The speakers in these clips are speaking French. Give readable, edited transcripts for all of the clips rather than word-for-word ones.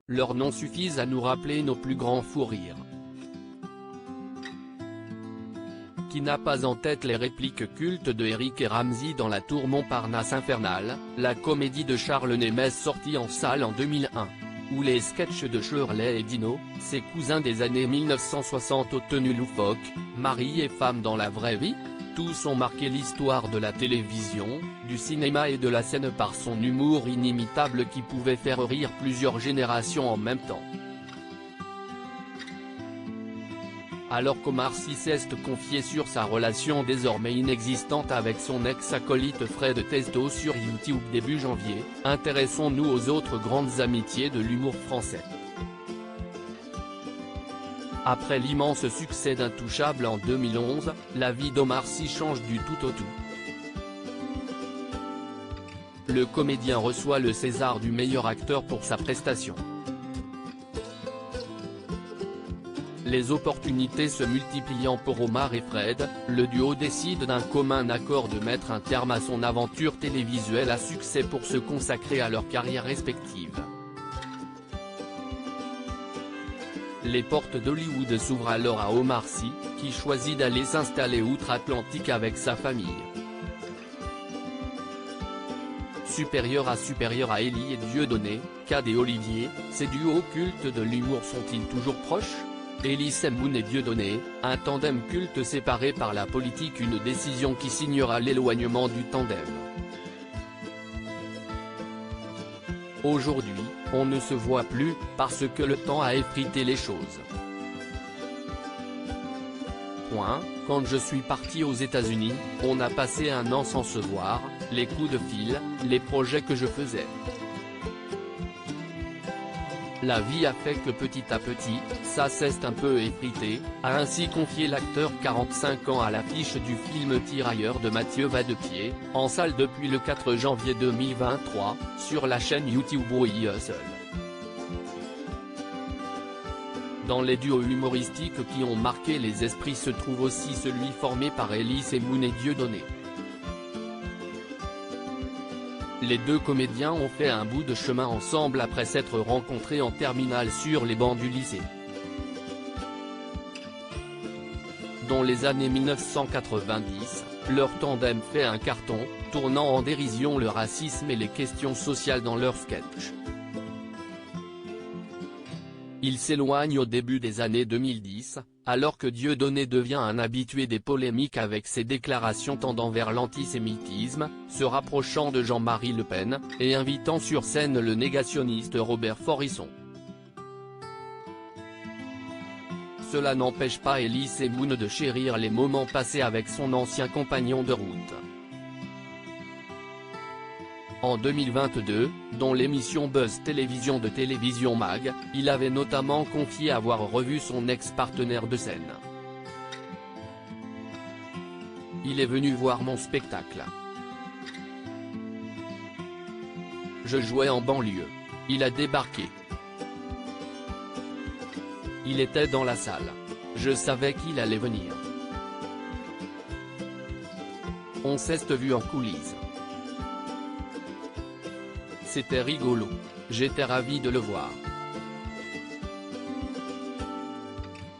leurs noms suffisent à nous rappeler nos plus grands fous rires. Qui n'a pas en tête les répliques cultes de Eric et Ramzy dans La Tour Montparnasse Infernale, la comédie de Charles Nemes sortie en salle en 2001, ou les sketchs de Shirley et Dino, ses cousins des années 1960 aux tenues loufoques, mari et femme dans la vraie vie. Tous ont marqué l'histoire de la télévision, du cinéma et de la scène par son humour inimitable qui pouvait faire rire plusieurs générations en même temps. Alors qu'Omar Sy s'est confié sur sa relation désormais inexistante avec son ex-acolyte Fred Testo sur YouTube début janvier, intéressons-nous aux autres grandes amitiés de l'humour français. Après l'immense succès d'Intouchable en 2011, la vie d'Omar Sy change du tout au tout. Le comédien reçoit le César du meilleur acteur pour sa prestation. Les opportunités se multipliant pour Omar et Fred, le duo décide d'un commun accord de mettre un terme à son aventure télévisuelle à succès pour se consacrer à leur carrière respective. Les portes d'Hollywood s'ouvrent alors à Omar Sy, qui choisit d'aller s'installer outre-Atlantique avec sa famille. Supérieur à Élie et Dieudonné, Cad et Olivier, ces duos cultes de l'humour sont-ils toujours proches? Elie Semoun et Dieudonné, un tandem culte séparé par la politique, une décision qui signera l'éloignement du tandem. Aujourd'hui, on ne se voit plus, parce que le temps a effrité les choses. Quand je suis parti aux États-Unis, on a passé un an sans se voir, les coups de fil, les projets que je faisais. La vie a fait que petit à petit, ça s'est un peu effrité, a ainsi confié l'acteur 45 ans à l'affiche du film Tirailleurs de Mathieu Vadepied, en salle depuis le 4 janvier 2023, sur la chaîne YouTube We Hustle. Dans les duos humoristiques qui ont marqué les esprits se trouve aussi celui formé par Elie Semoun et Dieudonné. Les deux comédiens ont fait un bout de chemin ensemble après s'être rencontrés en terminale sur les bancs du lycée. Dans les années 1990, leur tandem fait un carton, tournant en dérision le racisme et les questions sociales dans leurs sketchs. Ils s'éloignent au début des années 2010, alors que Dieudonné devient un habitué des polémiques avec ses déclarations tendant vers l'antisémitisme, se rapprochant de Jean-Marie Le Pen, et invitant sur scène le négationniste Robert Forisson. Cela n'empêche pas Elie Semoun de chérir les moments passés avec son ancien compagnon de route. En 2022, dans l'émission Buzz Télévision de Télévision Mag, il avait notamment confié avoir revu son ex-partenaire de scène. Il est venu voir mon spectacle. Je jouais en banlieue. Il a débarqué. Il était dans la salle. Je savais qu'il allait venir. On s'est vu en coulisses. C'était rigolo. J'étais ravi de le voir.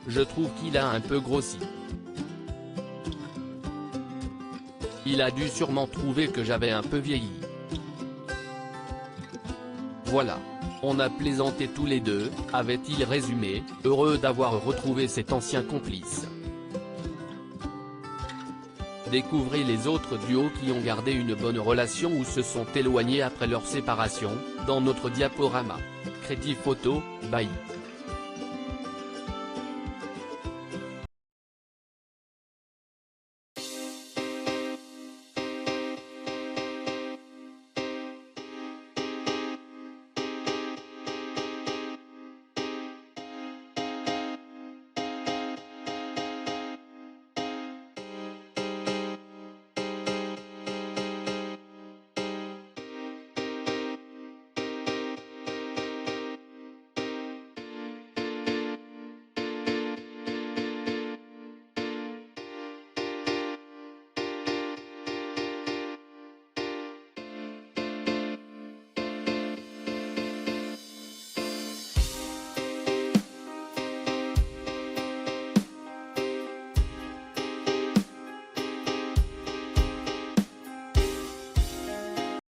Je trouve qu'il a un peu grossi. Il a dû sûrement trouver que j'avais un peu vieilli. Voilà. On a plaisanté tous les deux, avait-il résumé, heureux d'avoir retrouvé cet ancien complice. Découvrez les autres duos qui ont gardé une bonne relation ou se sont éloignés après leur séparation, dans notre diaporama. Crédit Photo, by